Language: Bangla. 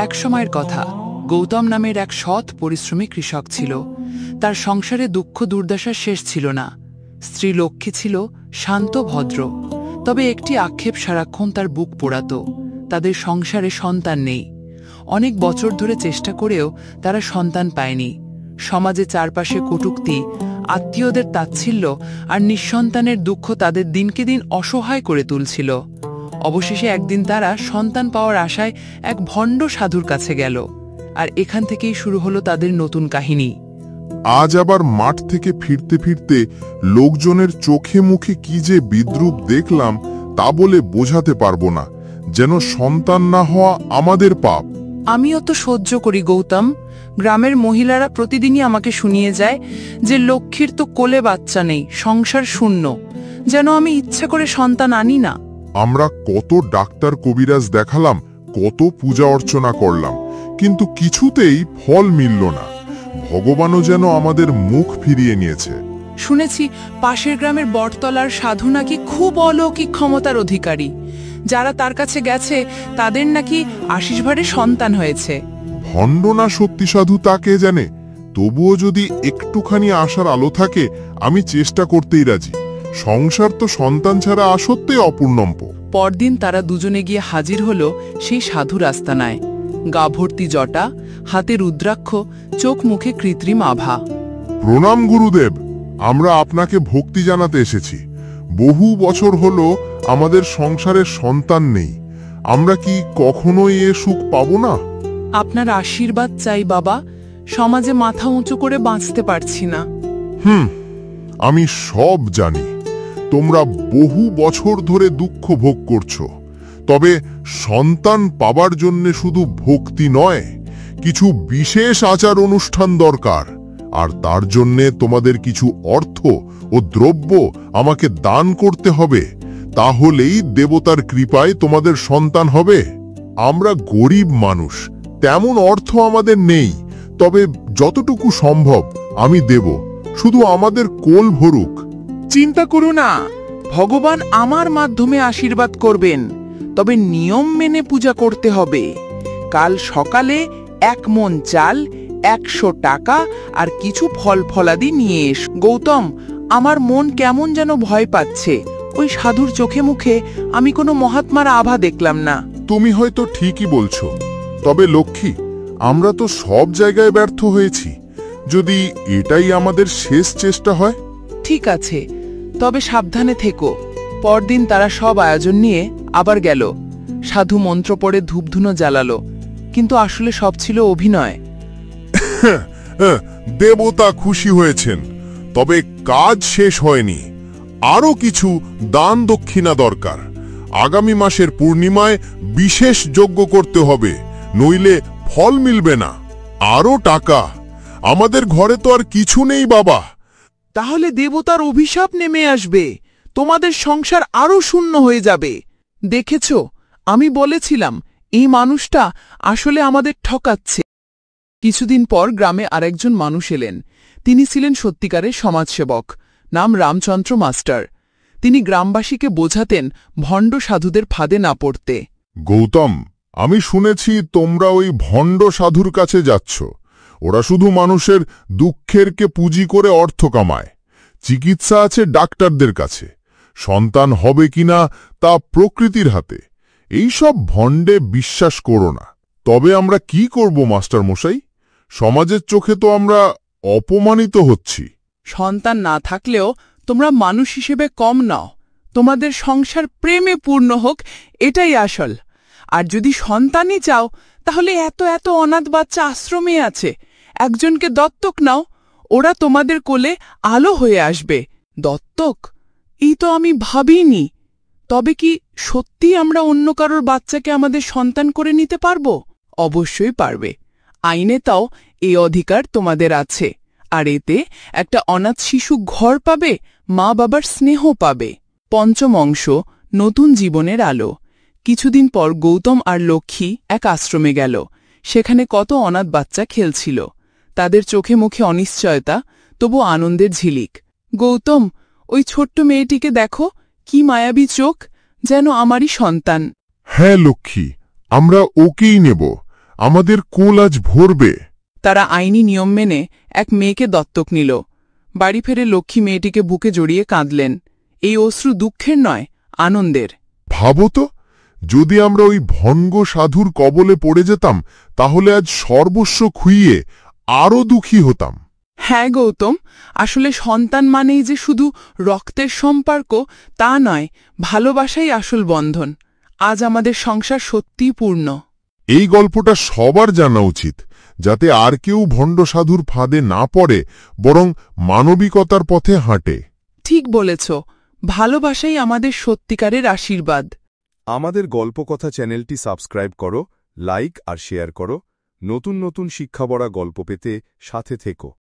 এক সময়ের কথা, গৌতম নামের এক সৎ পরিশ্রমী কৃষক ছিল। তার সংসারে দুঃখ দুর্দশার শেষ ছিল না। স্ত্রী লক্ষ্মী ছিল শান্ত ভদ্র, তবে একটি আক্ষেপ সারাক্ষণ তার বুক পোড়াত। তাদের সংসারে সন্তান নেই। অনেক বছর ধরে চেষ্টা করেও তারা সন্তান পায়নি। সমাজে চারপাশে কটূক্তি, আত্মীয়দের তাচ্ছিল্য আর নিঃসন্তানের দুঃখ তাদের দিনকে দিন অসহায় করে তুলছিল। অবশেষে একদিন তারা সন্তান পাওয়ার আশায় এক ভণ্ড সাধুর কাছে গেল। আর এখান থেকেই শুরু হলো তাদের নতুন কাহিনী। আজ আবার মাঠ থেকে ফিরতে ফিরতে লোকজনের চোখে মুখে কি যে বিদ্রূপ দেখলাম তা বলে বোঝাতে পারবো না। যেন সন্তান না হওয়া আমাদের পাপ। আমিও তো সহ্য করি গৌতম। গ্রামের মহিলারা প্রতিদিনই আমাকে শুনিয়ে যায় যে লক্ষ্মীর তো কোলে বাচ্চা নেই, সংসার শূন্য। যেন আমি ইচ্ছা করে সন্তান আনি না। আমরা কত ডাক্তার কবিরাজ দেখালাম, কত পূজা অর্চনা করলাম, কিন্তু কিছুতেই ফল মিলল না। ভগবানও যেন আমাদের মুখ ফিরিয়ে নিয়েছে। শুনেছি পাশের গ্রামের বটতলার সাধু নাকি খুব অলৌকিক ক্ষমতার অধিকারী। যারা তার কাছে গেছে তাদের নাকি আশীর্বাদে সন্তান হয়েছে। ভণ্ড না সত্যি সাধু তা কে জানে, তবুও যদি একটুখানি আশার আলো থাকে আমি চেষ্টা করতেই রাজি। সংসার তো সন্তান ছাড়া আসত্যই অপূর্ণম্প। পরদিন তারা দুজনে গিয়ে হাজির হলো সেই সাধুর আস্তানায়। গা ভর্তি জটা, হাতে রুদ্রাক্ষ, চোখ মুখে কৃত্রিম আভা। প্রণাম গুরুদেব, আমরা আপনাকে ভক্তি জানাতে এসেছি। বহু বছর হলো আমাদের সংসারের সন্তান নেই। আমরা কি কখনোই এ সুখ পাবো না? আপনার আশীর্বাদ চাই বাবা। সমাজে মাথা উঁচু করে বাঁচতে পারছি না। আমি সব জানি। তোমরা বহু বছর ধরে দুঃখ ভোগ করছো, তবে সন্তান পাবার জন্য শুধু ভক্তি নয়, কিছু বিশেষ আচার অনুষ্ঠান দরকার। আর তার জন্যে তোমাদের কিছু অর্থ ও দ্রব্য আমাকে দান করতে হবে। তাহলেই দেবতার কৃপায় তোমাদের সন্তান হবে। আমরা গরিব মানুষ, তেমন অর্থ আমাদের নেই, তবে যতটুকু সম্ভব আমি দেব। শুধু আমাদের কোল ভরুক। চিন্তা করো না, ভগবান আমার মাধ্যমে আশীর্বাদ করবেন। তবে নিয়ম মেনে পূজা করতে হবে। কাল সকালে 1 মণ চাল, 100 টাকা আর কিছু ফল ফলাদি নিয়ে এস। গৌতম, আমার মন কেমন যেন ভয় পাচ্ছে। ওই সাধুর চোখে মুখে আমি কোনো মহাত্মার আভা দেখলাম না। তুমি হয়তো ঠিকই বলছো, তবে লক্ষ্মী, আমরা তো সব জায়গায় ব্যর্থ হয়েছি। যদি এটাই আমাদের শেষ চেষ্টা হয়। ঠিক আছে, তবে সাবধানে থেকো। পরদিন তারা সব আয়োজন নিয়ে আবার গেল। সাধু মন্ত্র পড়ে ধূপধুনো জ্বালালো, কিন্তু আসলে সব ছিল অভিনয়। দেবতা খুশি হয়েছেন, তবে কাজ শেষ হয়নি। আরো কিছু দান দক্ষিণা দরকার। আগামী মাসের পূর্ণিমায় বিশেষ যজ্ঞ করতে হবে, নইলে ফল মিলবে না। আরো টাকা। আমাদের ঘরে তো আর কিছু নেই বাবা। তাহলে দেবতার অভিশাপ নেমে আসবে। তোমাদের সংসার আরো শূন্য হয়ে যাবে। দেখেছ, আমি বলেছিলাম এই মানুষটা আসলে আমাদের ঠকাচ্ছে। কিছুদিন পর গ্রামে আরেকজন মানুষ এলেন। তিনি ছিলেন সত্যিকারের সমাজসেবক। নাম রামচন্দ্র মাস্টার। তিনি গ্রামবাসীকে বোঝাতেন ভণ্ড সাধুদের ফাঁদে না পড়তে। গৌতম, আমি শুনেছি তোমরা ওই ভণ্ড সাধুর কাছে যাচ্ছ। ওরা শুধু মানুষের দুঃখেরকে পুঁজি করে অর্থ কামায়। চিকিৎসা আছে ডাক্তারদের কাছে, সন্তান হবে কিনা তা প্রকৃতির হাতে। এইসব ভণ্ডে বিশ্বাস করো না। তবে আমরা কি করব মাস্টার মশাই? সমাজের চোখে তো আমরা অপমানিত হচ্ছি। সন্তান না থাকলেও তোমরা মানুষ হিসেবে কম নাও। তোমাদের সংসার প্রেমে পূর্ণ হোক, এটাই আসল। আর যদি সন্তানই চাও, তাহলে এত এত অনাথ বাচ্চা আশ্রমে আছে, একজনকে দত্তক নাও। ওরা তোমাদের কোলে আলো হয়ে আসবে। দত্তক? এই তো আমি ভাবিনি। তবে কি সত্যি আমরা অন্য কারোর বাচ্চাকে আমাদের সন্তান করে নিতে পারবো? অবশ্যই পারবে। আইনে তাও এই অধিকার তোমাদের আছে। আর এতে একটা অনাথ শিশু ঘর পাবে, মা বাবার স্নেহ পাবে। পঞ্চম অংশ, নতুন জীবনের আলো। কিছুদিন পর গৌতম আর লক্ষ্মী এক আশ্রমে গেল। সেখানে কত অনাথ বাচ্চা খেলছিল। তাদের চোখে মুখে অনিশ্চয়তা, তবু আনন্দের ঝিলিক। গৌতম, ওই ছোট্ট মেয়েটিকে দেখো, কি মায়াবী চোখ, যেন আমারই সন্তান। হ্যাঁ লক্ষ্মী, আমরা ওকেই নেব। আমাদের কোল আজ ভরবে। তারা আইনি নিয়ম মেনে এক মেয়েকে দত্তক নিল। বাড়ি ফেরে লক্ষ্মী মেয়েটিকে বুকে জড়িয়ে কাঁদলেন। এই অশ্রু দুঃখের নয়, আনন্দের। ভাবো তো, যদি আমরা ওই ভঙ্গ সাধুর কবলে পড়ে যেতাম তাহলে আজ সর্বস্ব খুইয়ে আরও দুঃখী হতাম। হ্যাঁ গৌতম, আসলে সন্তান মানেই যে শুধু রক্তের সম্পর্ক তা নয়, ভালোবাসাই আসল বন্ধন। আজ আমাদের সংসার সত্যিই পূর্ণ। এই গল্পটা সবার জানা উচিত, যাতে আর কেউ ভণ্ড সাধুর ফাঁদে না পড়ে, বরং মানবিকতার পথে হাঁটে। ঠিক বলেছ, ভালোবাসাই আমাদের সত্যিকারের আশীর্বাদ। আমাদের গল্পকথা চ্যানেলটি সাবস্ক্রাইব করো, লাইক আর শেয়ার করো। নতুন নতুন শিক্ষাবড়া গল্প পেতে সাথে থেকো।